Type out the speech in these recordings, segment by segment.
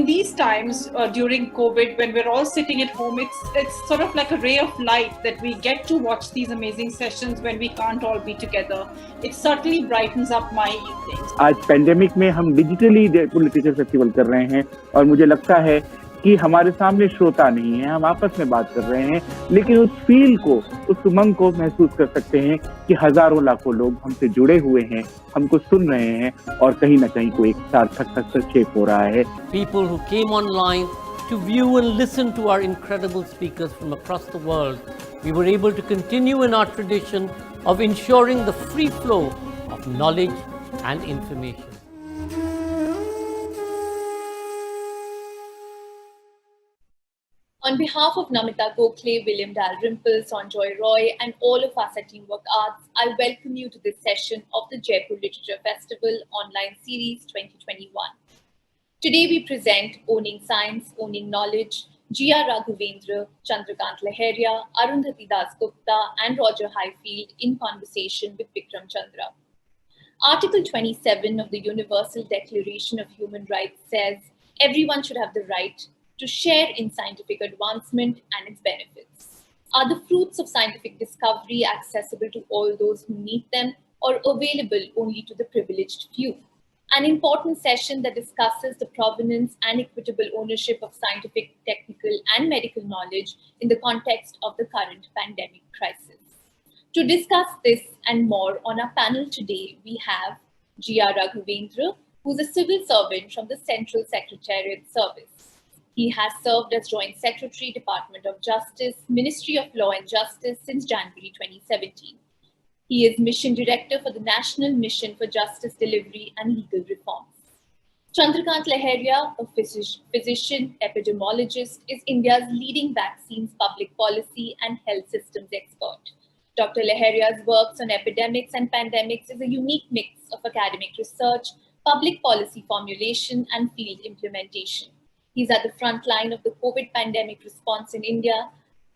in these times during COVID, when we're all sitting at home, it's sort of like a ray of light that we get to watch these amazing sessions when we can't all be together. It certainly brightens up my evenings. आज pandemic में हम digitally Jaipur literature festival कर रहे हैं और मुझे लगता है कि हमारे सामने श्रोता नहीं है, हम आपस में बात कर रहे हैं, लेकिन उस फील को, उस उमंग को महसूस कर सकते हैं कि हजारों लाखों लोग हमसे जुड़े हुए हैं, हमको सुन रहे हैं और कहीं ना कहीं कोई एक सार्थक हस्तक्षेप हो रहा है. People who came online to view and listen to our incredible speakers from across the world, we were able to continue in our tradition of ensuring the free flow of knowledge and information. On behalf of Namita Gokhale, William Dalrymple, Sanjoy Roy, and all of us at Teamwork Arts, I welcome you to this session of the Jaipur Literature Festival Online Series 2021. Today we present Owning Science, Owning Knowledge, G.R. Raghavendra, Chandrakant Lahariya, Arundhati Dasgupta, and Roger Highfield in conversation with Vikram Chandra. Article 27 of the Universal Declaration of Human Rights says everyone should have the right to share in scientific advancement and its benefits. Are the fruits of scientific discovery accessible to all those who need them or available only to the privileged few? An important session that discusses the provenance and equitable ownership of scientific, technical, and medical knowledge in the context of the current pandemic crisis. To discuss this and more on our panel today, we have G.R. Raghavendra, who's a civil servant from the Central Secretariat Service. He has served as Joint Secretary, Department of Justice, Ministry of Law and Justice since January 2017. He is Mission Director for the National Mission for Justice Delivery and Legal Reforms. Chandrakant Lahariya, a physician-epidemiologist, is India's leading vaccines, public policy, and health systems expert. Dr. Lahariya's works on epidemics and pandemics is a unique mix of academic research, public policy formulation, and field implementation. He's at the front line of the COVID pandemic response in India,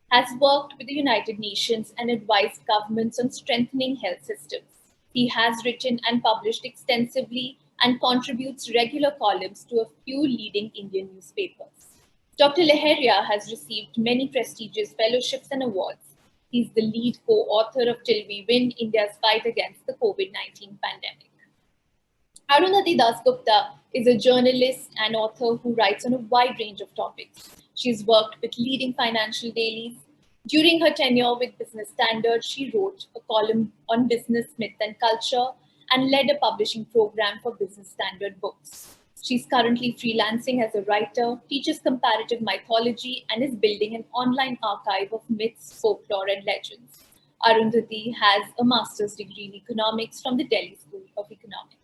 has worked with the United Nations and advised governments on strengthening health systems. He has written and published extensively and contributes regular columns to a few leading Indian newspapers. Dr. Lahariya has received many prestigious fellowships and awards. He's the lead co-author of Till We Win, India's Fight Against the COVID-19 Pandemic. Arundhati Dasgupta is a journalist and author who writes on a wide range of topics. She's worked with leading financial dailies. During her tenure with Business Standard, she wrote a column on business myth and culture and led a publishing program for Business Standard books. She's currently freelancing as a writer, teaches comparative mythology, and is building an online archive of myths, folklore, and legends. Arundhati has a master's degree in economics from the Delhi School of Economics.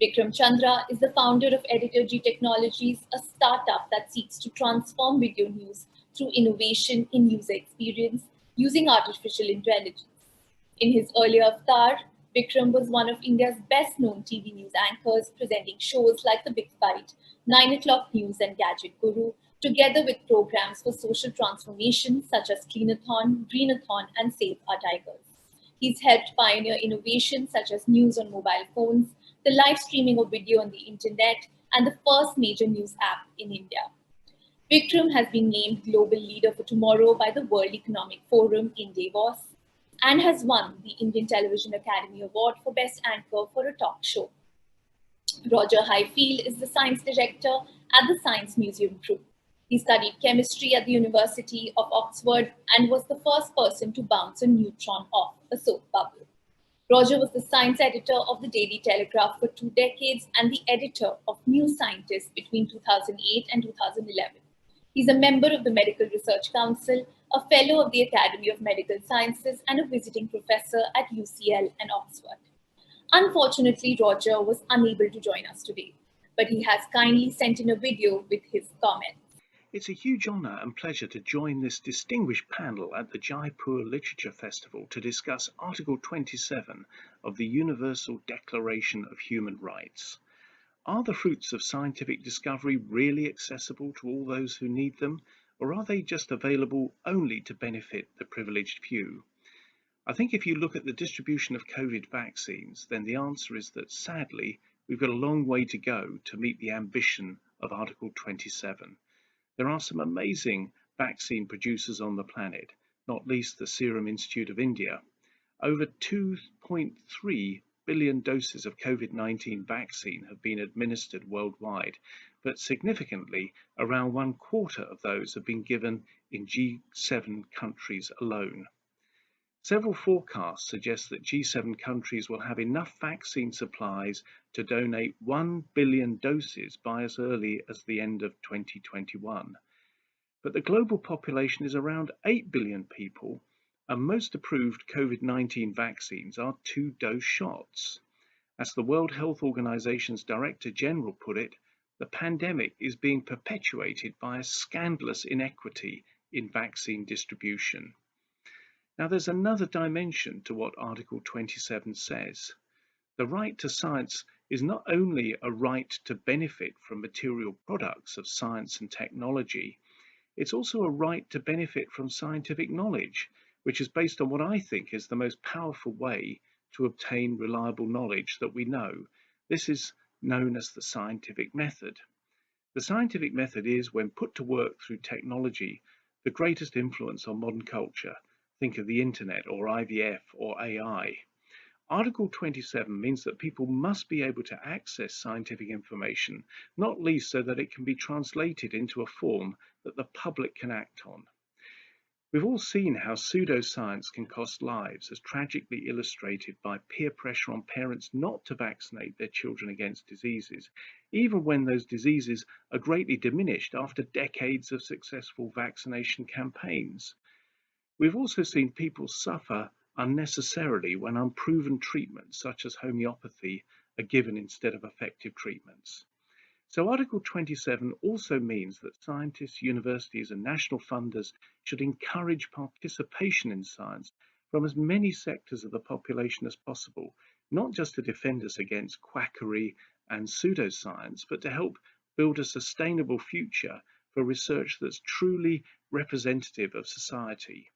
Vikram Chandra is the founder of Editor G Technologies, a startup that seeks to transform video news through innovation in user experience using artificial intelligence. In his earlier avatar, Vikram was one of India's best-known TV news anchors, presenting shows like The Big Fight, 9 o'clock News, and Gadget Guru, together with programs for social transformation such as Cleanathon, Greenathon, and Save Our Tigers. He's helped pioneer innovations such as news on mobile phones, the live streaming of video on the internet, and the first major news app in India. Vikram has been named Global Leader for Tomorrow by the World Economic Forum in Davos and has won the Indian Television Academy Award for Best Anchor for a talk show. Roger Highfield is the Science Director at the Science Museum Group. He studied chemistry at the University of Oxford and was the first person to bounce a neutron off a soap bubble. Roger was the science editor of the Daily Telegraph for 2 decades and the editor of New Scientist between 2008 and 2011. He's a member of the Medical Research Council, a fellow of the Academy of Medical Sciences, and a visiting professor at UCL and Oxford. Unfortunately, Roger was unable to join us today, but he has kindly sent in a video with his comments. It's a huge honour and pleasure to join this distinguished panel at the Jaipur Literature Festival to discuss Article 27 of the Universal Declaration of Human Rights. Are the fruits of scientific discovery really accessible to all those who need them, or are they just available only to benefit the privileged few? I think if you look at the distribution of COVID vaccines, then the answer is that sadly, we've got a long way to go to meet the ambition of Article 27. There are some amazing vaccine producers on the planet, not least the Serum Institute of India. Over 2.3 billion doses of COVID-19 vaccine have been administered worldwide, but significantly, around 1/4 of those have been given in G7 countries alone. Several forecasts suggest that G7 countries will have enough vaccine supplies to donate 1 billion doses by as early as the end of 2021. But the global population is around 8 billion people, and most approved COVID-19 vaccines are 2-dose shots. As the World Health Organization's Director General put it, the pandemic is being perpetuated by a scandalous inequity in vaccine distribution. Now, there's another dimension to what Article 27 says. The right to science is not only a right to benefit from material products of science and technology, it's also a right to benefit from scientific knowledge, which is based on what I think is the most powerful way to obtain reliable knowledge that we know. This is known as the scientific method. The scientific method is, when put to work through technology, the greatest influence on modern culture. Think of the internet or IVF or AI. Article 27 means that people must be able to access scientific information, not least so that it can be translated into a form that the public can act on. We've all seen how pseudoscience can cost lives, as tragically illustrated by peer pressure on parents not to vaccinate their children against diseases, even when those diseases are greatly diminished after decades of successful vaccination campaigns. We've also seen people suffer unnecessarily when unproven treatments such as homeopathy are given instead of effective treatments. So Article 27 also means that scientists, universities and national funders should encourage participation in science from as many sectors of the population as possible, not just to defend us against quackery and pseudoscience, but to help build a sustainable future for research that's truly representative of society.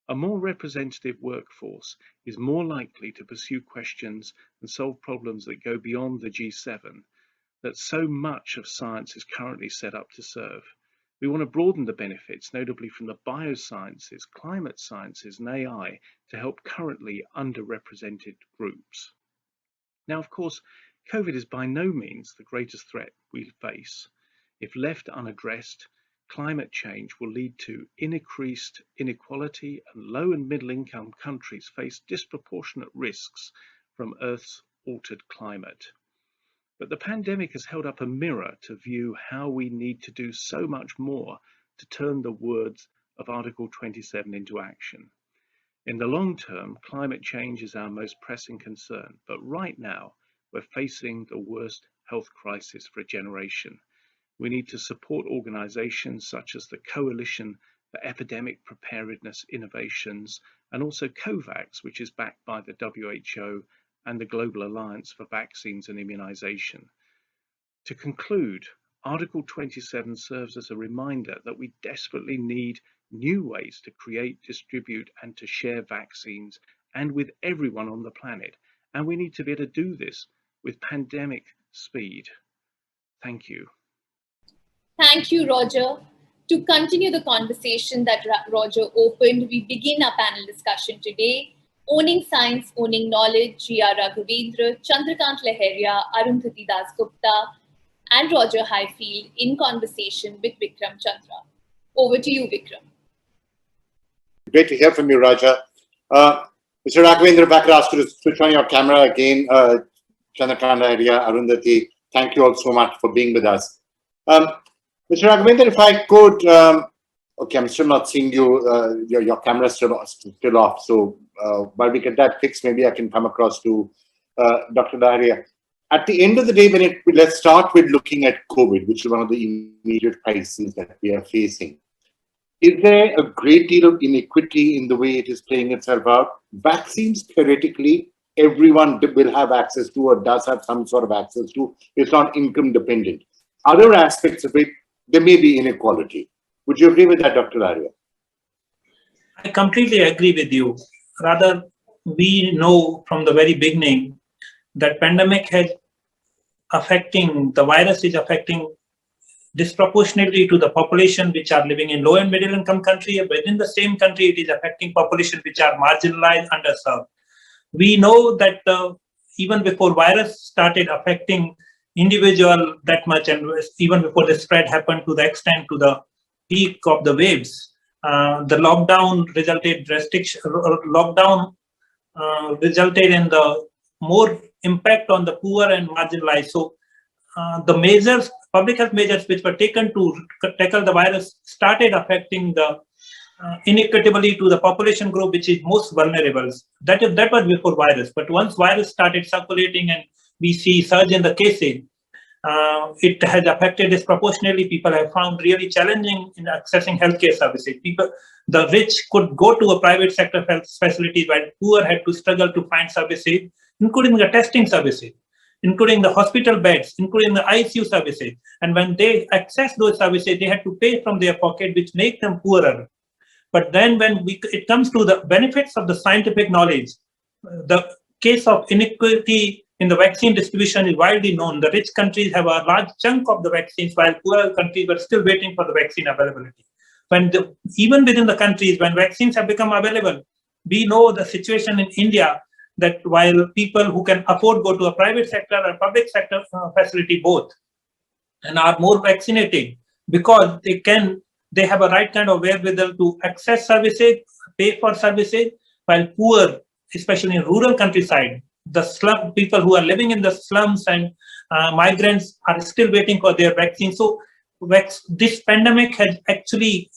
A more representative workforce is more likely to pursue questions and solve problems that go beyond the G7 that so much of science is currently set up to serve. We want to broaden the benefits, notably from the biosciences, climate sciences and AI, to help currently underrepresented groups. Now, of course, COVID is by no means the greatest threat we face. If left unaddressed, climate change will lead to increased inequality, and low and middle income countries face disproportionate risks from Earth's altered climate. But the pandemic has held up a mirror to view how we need to do so much more to turn the words of Article 27 into action. In the long term, climate change is our most pressing concern, but right now we're facing the worst health crisis for a generation. We need to support organizations such as the Coalition for Epidemic Preparedness Innovations and also COVAX, which is backed by the WHO and the Global Alliance for Vaccines and Immunization. To conclude, Article 27 serves as a reminder that we desperately need new ways to create, distribute and to share vaccines, and with everyone on the planet. And we need to be able to do this with pandemic speed. Thank you. Thank you, Roger. To continue the conversation that Roger opened, we begin our panel discussion today. Owning Science, Owning Knowledge, G.R. Raghavendra, Chandrakant Lahariya, Arundhati Dasgupta, and Roger Highfield in conversation with Vikram Chandra. Over to you, Vikram. Great to hear from you, Raja. Mr. Raghavendra, back asked you to switch on your camera again. Chandrakant Lahariya, Arundhati, thank you all so much for being with us. Mr. Raghavendra, if I could, okay, I'm still not seeing you, your camera's still off. So while we get that fixed, maybe I can come across to Dr. Lahariya. At the end of the day, let's start with looking at COVID, which is one of the immediate crises that we are facing. Is there a great deal of inequity in the way it is playing itself out? Vaccines, theoretically, everyone will have access to or does have some sort of access to. It's not income dependent. Other aspects of it, there may be inequality. Would you agree with that, Dr. Lahariya? I completely agree with you. Rather, we know from the very beginning that pandemic the virus is affecting disproportionately to the population which are living in low and middle income country. Within the same country, it is affecting population which are marginalized, underserved. We know that even before virus started affecting individual that much, and even before the spread happened to the extent to the peak of the waves, the lockdown resulted in the more impact on the poor and marginalized. So the measures, public health measures which were taken to tackle the virus started affecting the inequitably to the population group which is most vulnerable. That was before virus. But once virus started circulating and we see surge in the cases, it has affected disproportionately. People have found really challenging in accessing healthcare services. The rich could go to a private sector health facility, while poor had to struggle to find services, including the testing services, including the hospital beds, including the ICU services. And when they access those services, they had to pay from their pocket, which make them poorer. But then when it comes to the benefits of the scientific knowledge, the case of inequality in the vaccine distribution is widely known. The rich countries have a large chunk of the vaccines, while poorer countries were still waiting for the vaccine availability. Even within the countries, when vaccines have become available, we know the situation in India, that while people who can afford go to a private sector or public sector facility both, and are more vaccinated because they have a right kind of wherewithal to access services, pay for services, while poor, especially in rural countryside, the slum people who are living in the slums and migrants are still waiting for their vaccine. So this pandemic has actually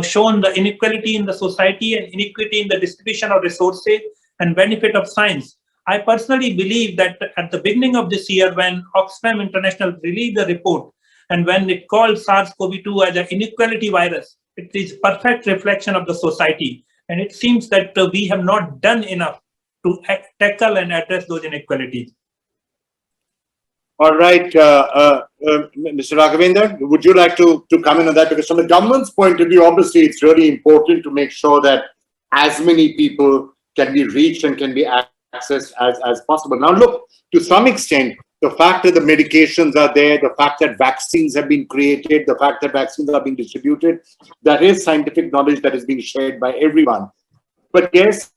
shown the inequality in the society and inequity in the distribution of resources and benefit of science. I personally believe that at the beginning of this year, when Oxfam International released the report, and when it called SARS-CoV-2 as an inequality virus, it is perfect reflection of the society. And it seems that we have not done enough to tackle and address those inequalities. All right, Mr. Raghavendra, would you like to comment on that? Because from the government's point of view, obviously, it's really important to make sure that as many people can be reached and can be accessed as possible. Now, look, to some extent, the fact that the medications are there, the fact that vaccines have been created, the fact that vaccines are being distributed, that is scientific knowledge that is being shared by everyone. But yes,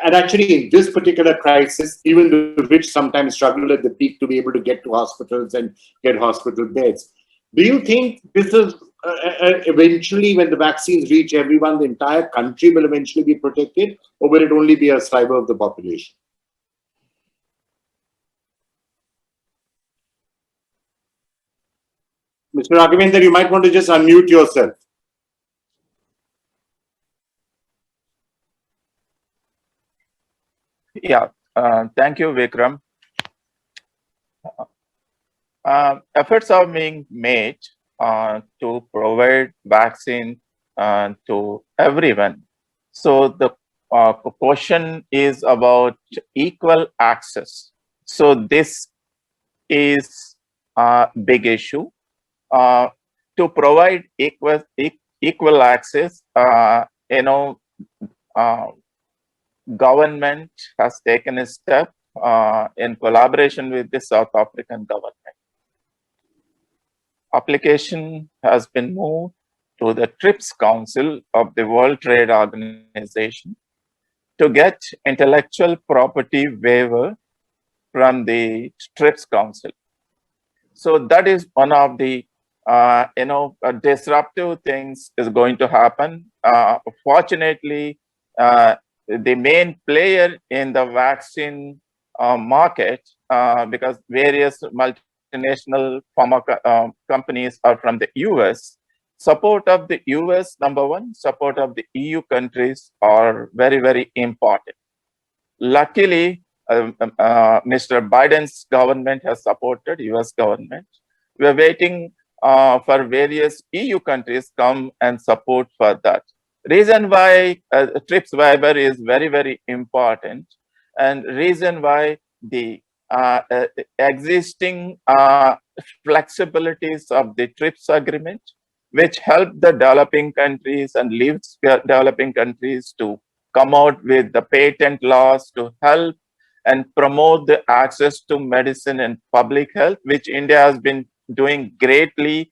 and actually in this particular crisis, even the rich sometimes struggle at the peak to be able to get to hospitals and get hospital beds. Do you think this is eventually, when the vaccines reach everyone, the entire country will eventually be protected, or will it only be a sliver of the population? Mr. Raghavendra, you might want to just unmute yourself. Yeah, thank you, Vikram. Efforts are being made to provide vaccine to everyone. So the question is about equal access. So this is a big issue. To provide equal access, government has taken a step in collaboration with the South African government. Application has been moved to the TRIPS Council of the World Trade Organization to get intellectual property waiver from the TRIPS Council. So that is one of the disruptive things is going to happen. Fortunately, the main player in the vaccine market, because various multinational pharma companies are from the US, support of the US, number one, support of the EU countries are very, very important. Luckily, Mr. Biden's government has supported US government. We're waiting for various EU countries come and support for that. Reason why TRIPS waiver is very, very important, and reason why the existing flexibilities of the TRIPS agreement, which help the developing countries and leaves developing countries to come out with the patent laws to help and promote the access to medicine and public health, which India has been doing greatly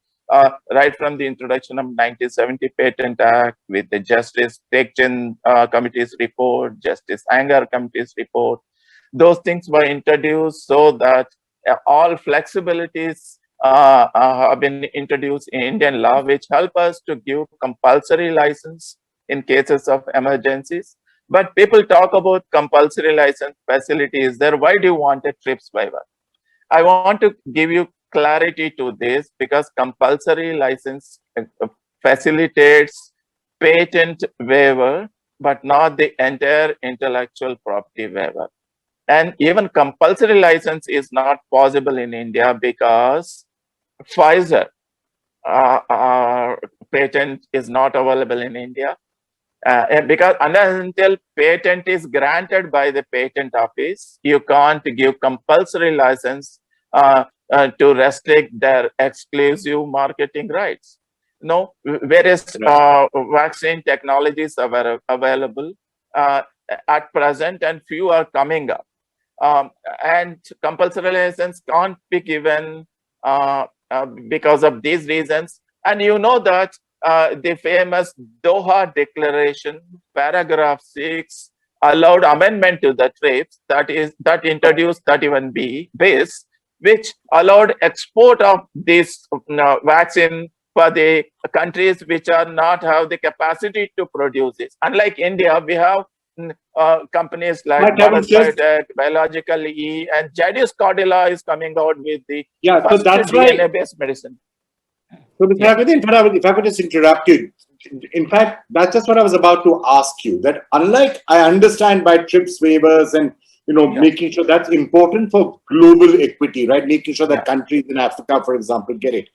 right from the introduction of 1970 Patent Act with the Justice Tection Committee's report, Justice Anger Committee's report. Those things were introduced so that all flexibilities have been introduced in Indian law, which help us to give compulsory license in cases of emergencies. But people talk about compulsory license facilities there. Why do you want a TRIPS waiver? I want to give you clarity to this because compulsory license facilitates patent waiver, but not the entire intellectual property waiver. And even compulsory license is not possible in India because Pfizer patent is not available in India. And because until patent is granted by the patent office, you can't give compulsory license to restrict their exclusive marketing rights. No, various vaccine technologies are available at present, and few are coming up. And compulsory license can't be given because of these reasons. And you know that the famous Doha Declaration, paragraph 6, allowed amendment to the TRIPS that introduced 31B base, which allowed export of this vaccine for the countries which are not have the capacity to produce this. Unlike India, we have companies like Bharat Biotech, Biological E, and Jadis Cordilla is coming out with the first DNA-based medicine. So, Mr. Agarwal, if I could just interrupt you, in fact, that's just what I was about to ask you. That unlike I understand by TRIPS waivers and making sure that's important for global equity, right? Making sure that countries in Africa, for example, get it.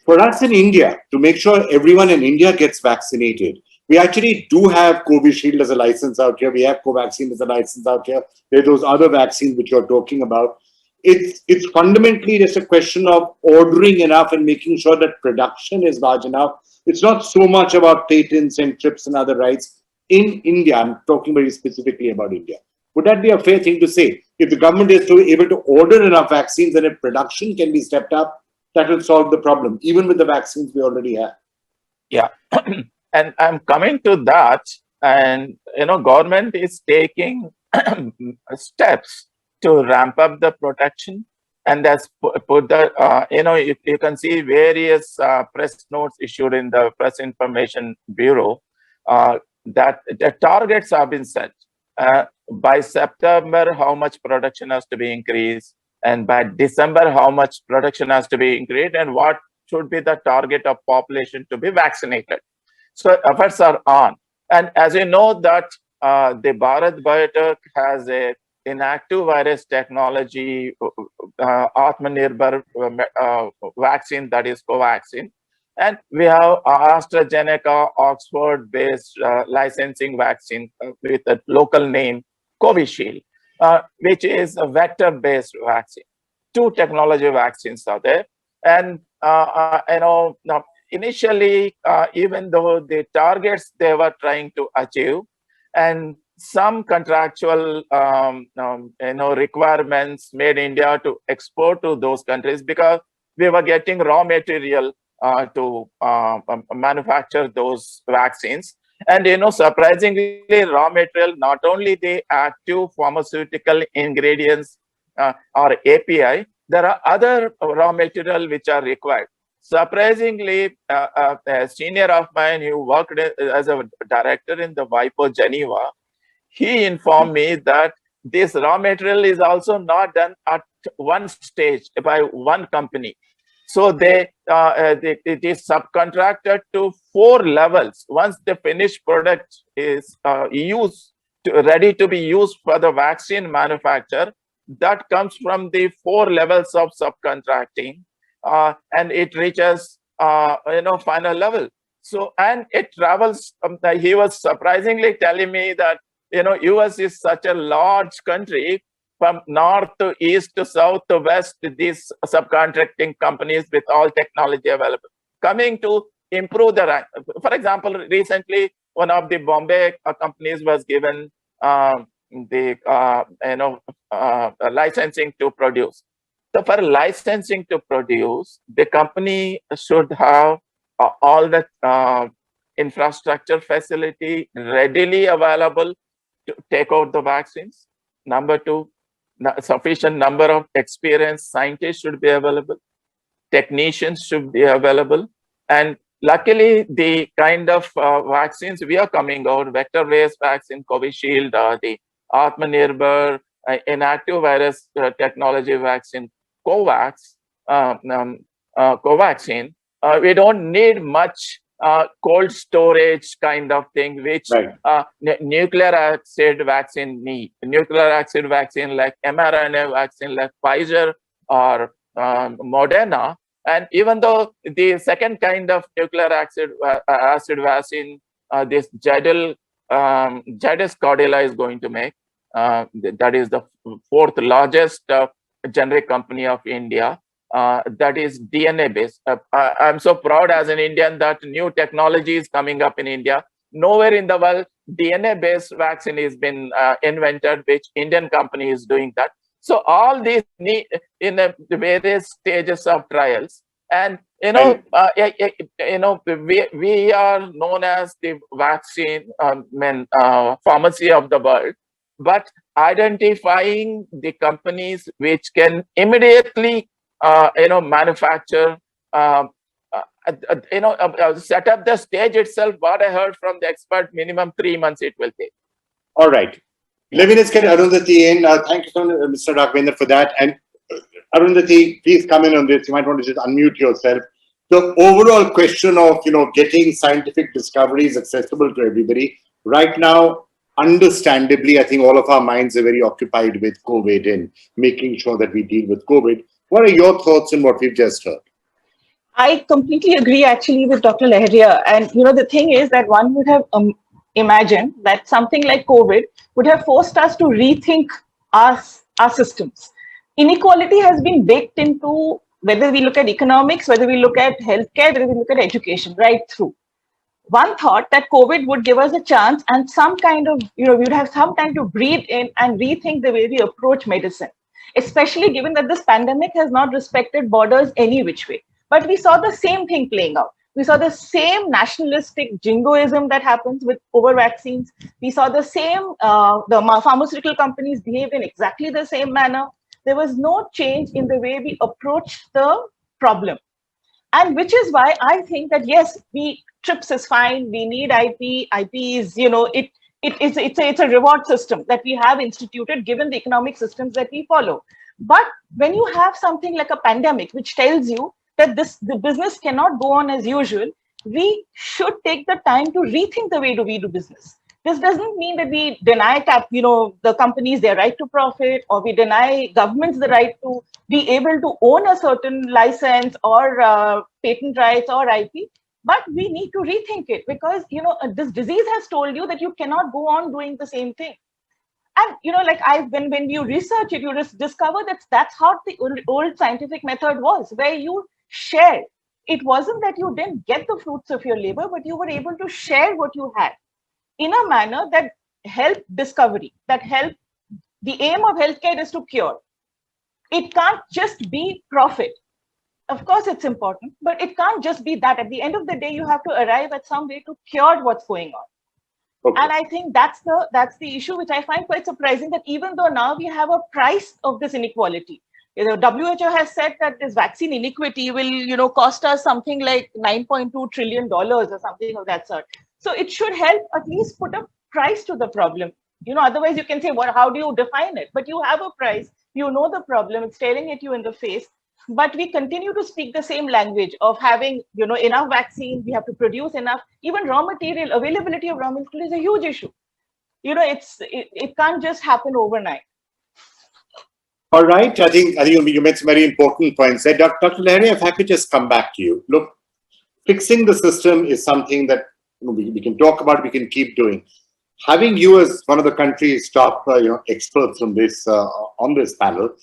For us in India, to make sure everyone in India gets vaccinated, we actually do have Covishield as a license out here. We have Covaxin as a license out here. There are those other vaccines which you're talking about. It's fundamentally just a question of ordering enough and making sure that production is large enough. It's not so much about patents and TRIPS and other rights. In India, I'm talking very specifically about India. Would that be a fair thing to say? If the government is able to order enough vaccines and if production can be stepped up, that will solve the problem, even with the vaccines we already have. Yeah, and I'm coming to that. And, government is taking steps to ramp up the protection. And that's put the, you can see various press notes issued in the Press Information Bureau that the targets have been set. By September, how much production has to be increased, and by December, how much production has to be increased, and what should be the target of population to be vaccinated. So efforts are on. And as you know that the Bharat Biotech has a inactive virus technology, Atmanirbhar vaccine, that is Covaxin. And we have AstraZeneca Oxford-based licensing vaccine with a local name, Covishield, which is a vector-based vaccine. Two technology vaccines are there. And, initially, even though the targets they were trying to achieve, and some contractual, requirements made India to export to those countries because we were getting raw material to manufacture those vaccines. And, surprisingly, raw material, not only the active pharmaceutical ingredients or API, there are other raw material which are required. Surprisingly, a senior of mine who worked as a director in the WIPO Geneva, he informed me that this raw material is also not done at one stage by one company. So it is subcontracted to 4 levels. Once the finished product is ready to be used for the vaccine manufacture, that comes from the 4 levels of subcontracting, and it reaches final level. So, and it travels. He was surprisingly telling me that US is such a large country. From north to east to south to west, these subcontracting companies with all technology available, coming to improve the rank. For example, recently, one of the Bombay companies was given the licensing to produce. So for licensing to produce, the company should have all the infrastructure facility readily available to take out the vaccines. Number two, sufficient number of experienced scientists should be available. Technicians should be available. And luckily, the kind of vaccines we are coming out, vector-based vaccine, Covishield, the Atmanirbhar, inactive virus technology vaccine, Covaxin, we don't need much cold storage kind of thing, which nuclear acid vaccine need. Nuclear acid vaccine like mRNA vaccine like Pfizer or Moderna. And even though the second kind of nuclear acid vaccine, this Jadis Cordilla is going to make, that is the fourth largest generic company of India. That is DNA based. I'm so proud as an Indian that new technology is coming up in India. Nowhere in the world DNA based vaccine has been invented, which Indian company is doing that. So all these need in the various stages of trials, and we are known as the vaccine pharmacy of the world, but identifying the companies which can immediately manufacture, set up the stage itself. What I heard from the expert, minimum 3 months it will take. All right. Let me just get Arundhati in. Thank you so much, Mr. Raghavendra, for that. And Arundhati, please come in on this. You might want to just unmute yourself. The overall question of getting scientific discoveries accessible to everybody right now, understandably, I think all of our minds are very occupied with COVID and making sure that we deal with COVID. What are your thoughts on what we've just heard? I completely agree actually with Dr. Lahariya. And the thing is that one would have imagined that something like COVID would have forced us to rethink our systems. Inequality has been baked into whether we look at economics, whether we look at healthcare, whether we look at education, right through. One thought that COVID would give us a chance and some kind of, we would have some time to breathe in and rethink the way we approach medicine, especially given that this pandemic has not respected borders any which way. But we saw the same thing playing out. We saw the same nationalistic jingoism that happens with over vaccines. We saw the same, the pharmaceutical companies behaved in exactly the same manner. There was no change in the way we approach the problem. And which is why I think that, yes, TRIPS is fine. We need IP. IP is, it's a reward system that we have instituted given the economic systems that we follow. But when you have something like a pandemic, which tells you that the business cannot go on as usual, we should take the time to rethink the way we do business. This doesn't mean that we deny the companies their right to profit, or we deny governments the right to be able to own a certain license or patent rights or IP. But we need to rethink it because, this disease has told you that you cannot go on doing the same thing. And, when you research it, you just discover that that's how the old scientific method was, where you shared. It wasn't that you didn't get the fruits of your labor, but you were able to share what you had in a manner that helped discovery, that helped. The aim of healthcare is to cure. It can't just be profit. Of course, it's important, but it can't just be that. At the end of the day, you have to arrive at some way to cure what's going on. Okay. And I think that's the issue, which I find quite surprising, that even though now we have a price of this inequality, WHO has said that this vaccine inequity will, cost us something like $9.2 trillion or something of that sort. So it should help at least put a price to the problem. Otherwise you can say, how do you define it? But you have a price, the problem, it's staring at you in the face. But we continue to speak the same language of having, enough vaccine, we have to produce enough. Even raw material, availability of raw material is a huge issue. It can't just happen overnight. All right, I think you made some very important points there. Dr. Lahariya, if I could just come back to you. Look, fixing the system is something that we can talk about, we can keep doing. Having you as one of the country's top experts on this panel,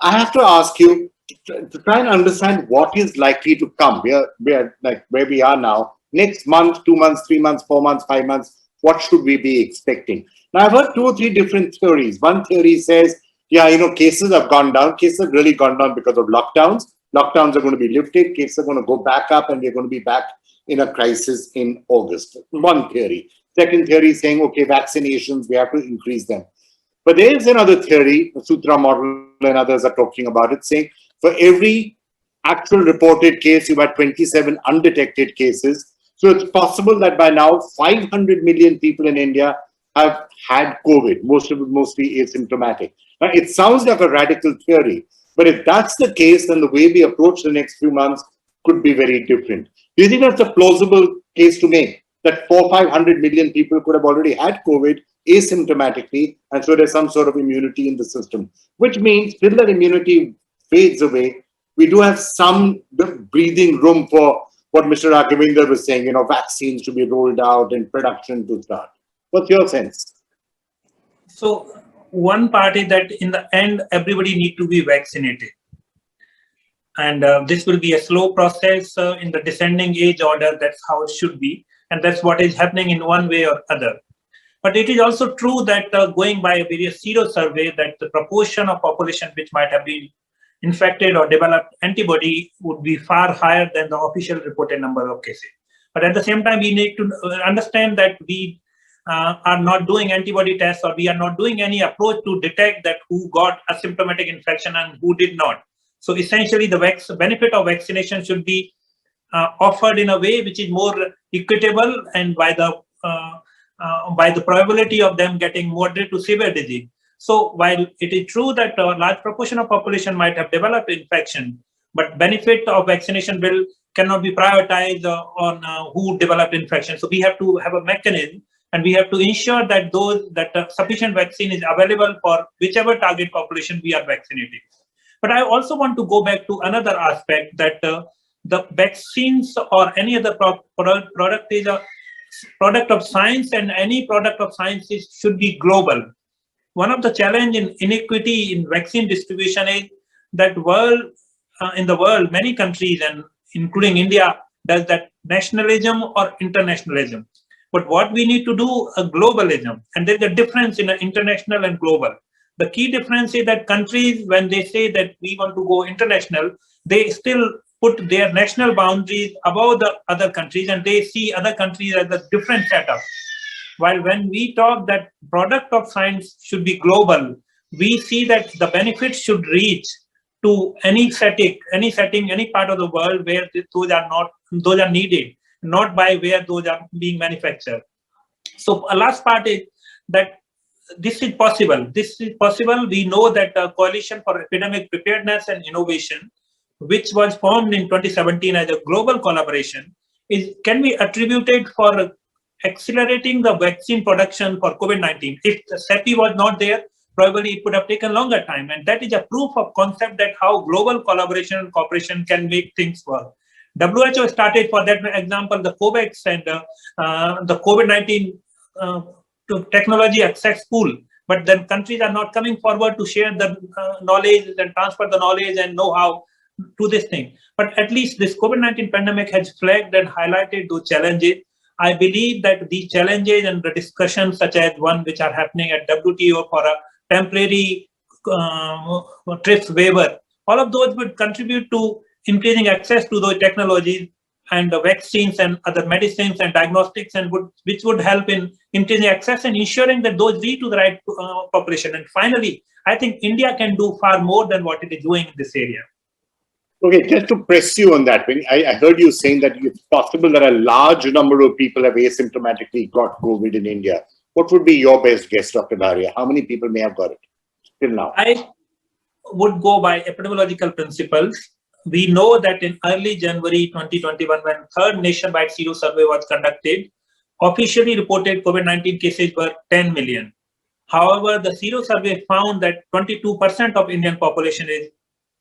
I have to ask you to try and understand what is likely to come. We are like where we are now. Next month, 2 months, 3 months, 4 months, 5 months. What should we be expecting? Now, I've heard 2 or 3 different theories. One theory says yeah, cases have gone down. Cases have really gone down because of lockdowns. Lockdowns are going to be lifted. Cases are going to go back up, and we're going to be back in a crisis in August. One theory. Second theory is saying, okay, vaccinations, we have to increase them. But there is another theory, the Sutra model and others are talking about it, saying for every actual reported case, you've had 27 undetected cases. So it's possible that by now, 500 million people in India have had COVID, most of it mostly asymptomatic. Now, it sounds like a radical theory, but if that's the case, then the way we approach the next few months could be very different. Do you think that's a plausible case to make, that 400-500 million people could have already had COVID asymptomatically, and so there's some sort of immunity in the system, which means till that immunity fades away, we do have some breathing room for what Mr. Raghavendra was saying, vaccines to be rolled out and production to start. What's your sense? So one part is that in the end, everybody need to be vaccinated. And this will be a slow process in the descending age order. That's how it should be. And that's what is happening in one way or other. But it is also true that going by a various sero survey, that the proportion of population which might have been infected or developed antibody would be far higher than the official reported number of cases. But at the same time, we need to understand that we are not doing antibody tests, or we are not doing any approach to detect that who got asymptomatic infection and who did not. So essentially, the benefit of vaccination should be offered in a way which is more equitable, and by the probability of them getting moderate to severe disease. So while it is true that a large proportion of population might have developed infection, but benefit of vaccination cannot be prioritized on who developed infection. So we have to have a mechanism, and we have to ensure that sufficient vaccine is available for whichever target population we are vaccinating. But I also want to go back to another aspect, that the vaccines or any other product is a product of science, and any product of science should be global. One of the challenge in inequity in vaccine distribution is that in the world, many countries, and including India, does that nationalism or internationalism. But what we need to do a globalism, and there's a difference in international and global. The key difference is that countries, when they say that we want to go international, they still put their national boundaries above the other countries, and they see other countries as a different setup. While when we talk that product of science should be global, we see that the benefits should reach to any setting, any part of the world where those are needed, not by where those are being manufactured. So a last part is that this is possible. We know that the Coalition for Epidemic Preparedness and Innovation, which was formed in 2017 as a global collaboration, can be attributed for accelerating the vaccine production for COVID-19. If the CEPI was not there, probably it would have taken longer time. And that is a proof of concept that how global collaboration and cooperation can make things work. WHO started, for that example, the COVAX and the COVID-19 technology access pool. But then countries are not coming forward to share the knowledge and transfer the knowledge and know-how to this thing. But at least this COVID-19 pandemic has flagged and highlighted those challenges. I believe that these challenges and the discussions, such as one which are happening at WTO for a temporary TRIPS waiver, all of those would contribute to increasing access to those technologies and the vaccines and other medicines and diagnostics, and which would help in increasing access and ensuring that those reach to the right population. And finally, I think India can do far more than what it is doing in this area. Okay, just to press you on that, I heard you saying that it's possible that a large number of people have asymptomatically got COVID in India. What would be your best guess, Dr. Lahariya? How many people may have got it till now? I would go by epidemiological principles. We know that in early January 2021, when third nationwide sero survey was conducted, officially reported COVID-19 cases were 10 million. However, the sero survey found that 22% of Indian population is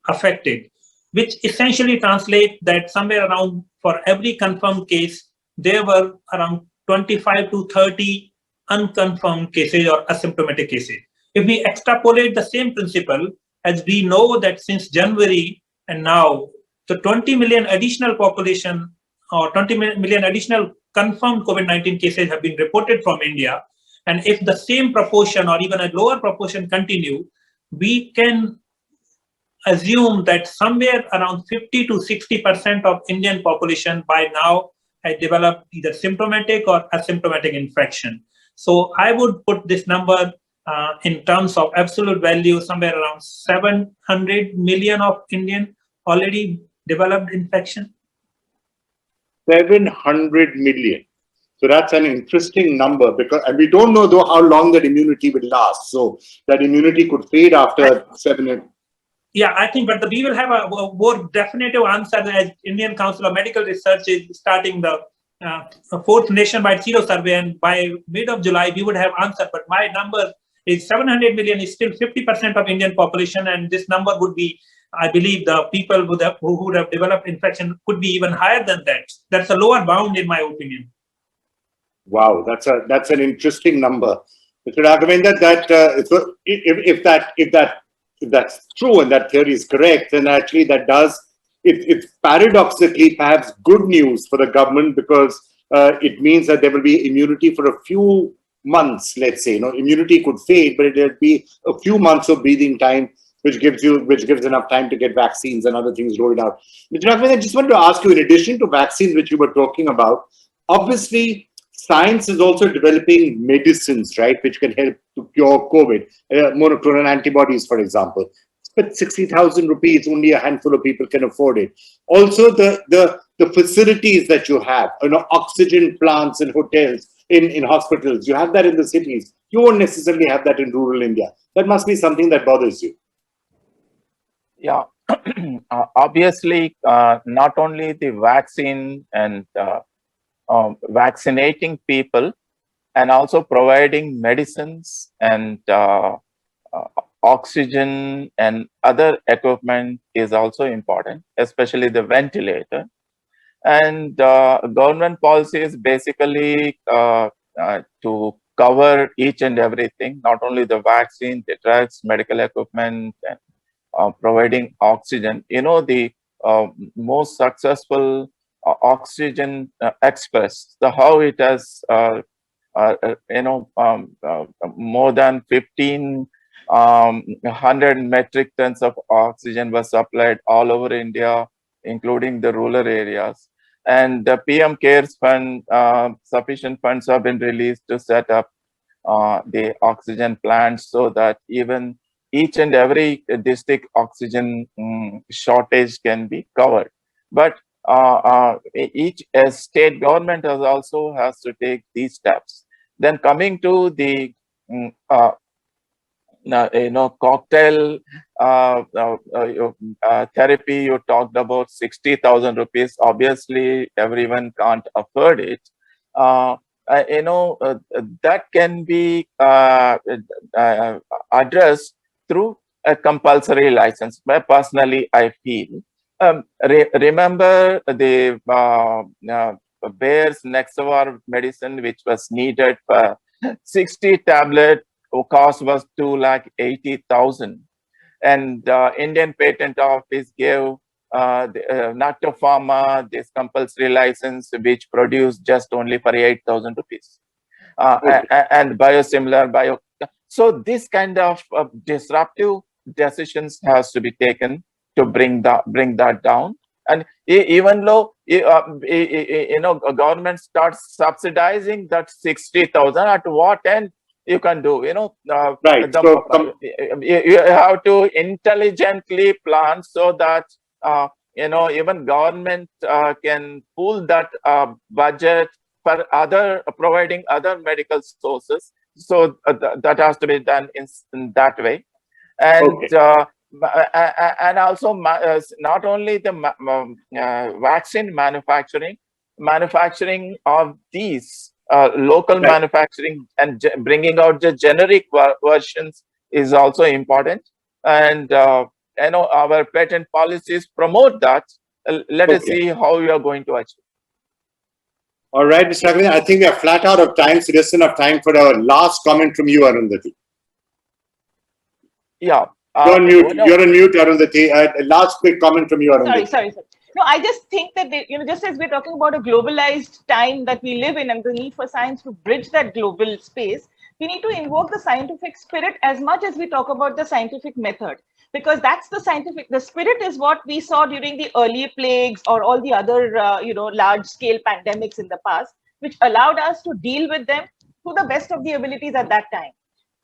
affected, which essentially translates that somewhere around, for every confirmed case, there were around 25 to 30 unconfirmed cases or asymptomatic cases. If we extrapolate the same principle, as we know that since January and now, the 20 million additional population or 20 million additional confirmed COVID-19 cases have been reported from India. And if the same proportion or even a lower proportion continue, we can assume that somewhere around 50 to 60% of Indian population by now has developed either symptomatic or asymptomatic infection. So I would put this number in terms of absolute value somewhere around 700 million of Indian already developed infection. 700 million. So that's an interesting number, because, and we don't know though how long that immunity will last. So that immunity could fade after 7. Yeah, I think, but we will have a more definitive answer as Indian Council of Medical Research is starting the fourth nationwide zero survey, and by mid of July we would have answer. But my number is 700 million is still 50% of Indian population, and this number would be, I believe, the people who would have developed infection could be even higher than that. That's a lower bound, in my opinion. Wow, that's an interesting number, Mr. Raghavendra. That if that's true and that theory is correct, then actually that does, it's paradoxically perhaps good news for the government, because it means that there will be immunity for a few months, let's say. Immunity could fade, but it'll be a few months of breathing time, which gives enough time to get vaccines and other things rolled out. Mr. Raghavendra, I just wanted to ask you, in addition to vaccines, which you were talking about, obviously science is also developing medicines, right, which can help to cure COVID, monoclonal antibodies, for example. But 60,000 rupees, only a handful of people can afford it. Also, the facilities that you have, oxygen plants in hotels, in hospitals, you have that in the cities. You won't necessarily have that in rural India. That must be something that bothers you. Yeah, obviously, not only the vaccine and vaccinating people, and also providing medicines and oxygen and other equipment is also important, especially the ventilator. And government policy is basically to cover each and everything, not only the vaccine, the drugs, medical equipment, and providing oxygen. The most successful oxygen express, how it has more than 1,500 metric tons of oxygen was supplied all over India, including the rural areas. And the PM CARES Fund, sufficient funds have been released to set up the oxygen plants, so that even each and every district oxygen shortage can be covered. But each state government also has to take these steps. Then coming to the cocktail therapy, you talked about 60,000 rupees. Obviously, everyone can't afford it. That can be addressed through a compulsory license. But personally, I feel, remember the Bayer's Nexavar medicine, which was needed for 60 tablets, cost was 2,80,000, and Indian Patent Office gave Nacto Pharma this compulsory license, which produced just only for 8,000 rupees, and biosimilar So this kind of disruptive decisions has to be taken to bring that down. And even though government starts subsidizing that 60,000, at what end you can do? Right. You have to intelligently plan so that even government can pool that budget for providing other medical sources. So that has to be done in that way. And okay. And also not only the vaccine manufacturing of these local right. manufacturing and bringing out the generic versions is also important. And our patent policies promote that. Let us see how we are going to achieve. All right, Mr. Raghavendra, I think we are flat out of time, so just enough time for our last comment from you, Arundhati. Yeah. You're on mute. You're on mute, Arundhati. Last quick comment from you, Arundhati. Sorry. No, I just think that just as we're talking about a globalized time that we live in and the need for science to bridge that global space, We need to invoke the scientific spirit as much as we talk about the scientific method, because that's the spirit is what we saw during the early plagues or all the other, large scale pandemics in the past, which allowed us to deal with them to the best of the abilities at that time,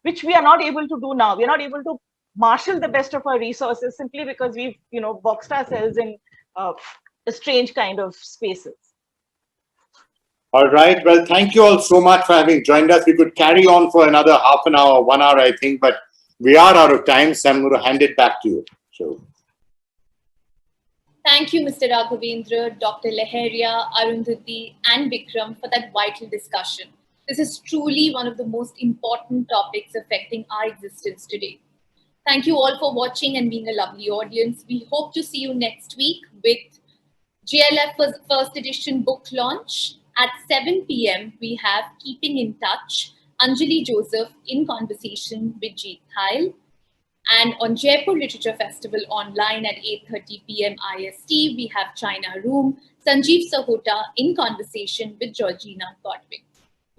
which we are not able to do now. We're not able to marshal the best of our resources simply because we've, boxed ourselves in a strange kind of spaces. All right. Well, thank you all so much for having joined us. We could carry on for another half an hour, 1 hour, I think, but we are out of time, so I'm going to hand it back to you. So, thank you, Mr. Raghavendra, Dr. Lahariya, Arundhati, and Vikram for that vital discussion. This is truly one of the most important topics affecting our existence today. Thank you all for watching and being a lovely audience. We hope to see you next week with GLF first edition book launch. At 7 p.m., we have Keeping in Touch, Anjali Joseph in conversation with Jeet Thail. And on Jaipur Literature Festival online at 8:30 p.m. IST, we have China Room, Sanjeev Sahota in conversation with Georgina Godwin.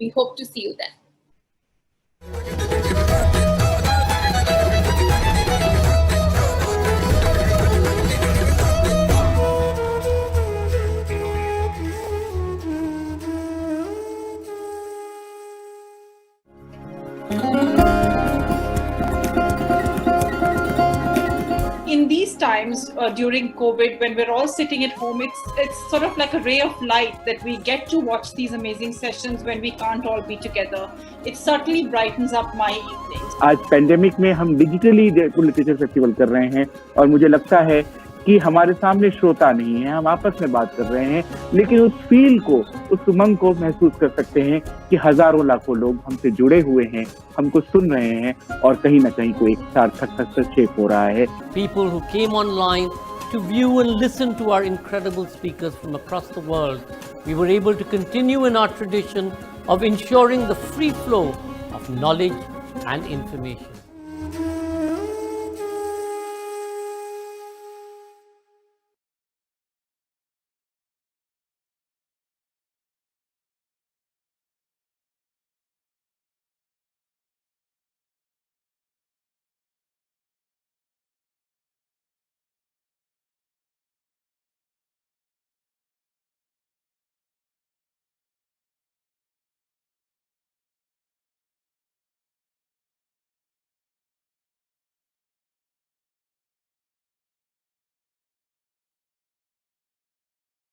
We hope to see you then. In these times during COVID, when we're all sitting at home, it's sort of like a ray of light that we get to watch these amazing sessions when we can't all be together. It certainly brightens up my evenings. आज pandemic में हम digitally literature festival कर रहे हैं और मुझे लगता है कि हमारे सामने श्रोता नहीं है, हम आपस में बात कर रहे हैं, लेकिन उस फील को, उस उमंग को महसूस कर सकते हैं कि हजारों लाखों लोग हमसे जुड़े हुए हैं, हमको सुन रहे हैं और कहीं ना कहीं कोई सार्थक हस्तक्षेप हो रहा है. People who came online to view and listen to our incredible speakers from across the world, we were able to continue in our tradition of ensuring the free flow of knowledge and information.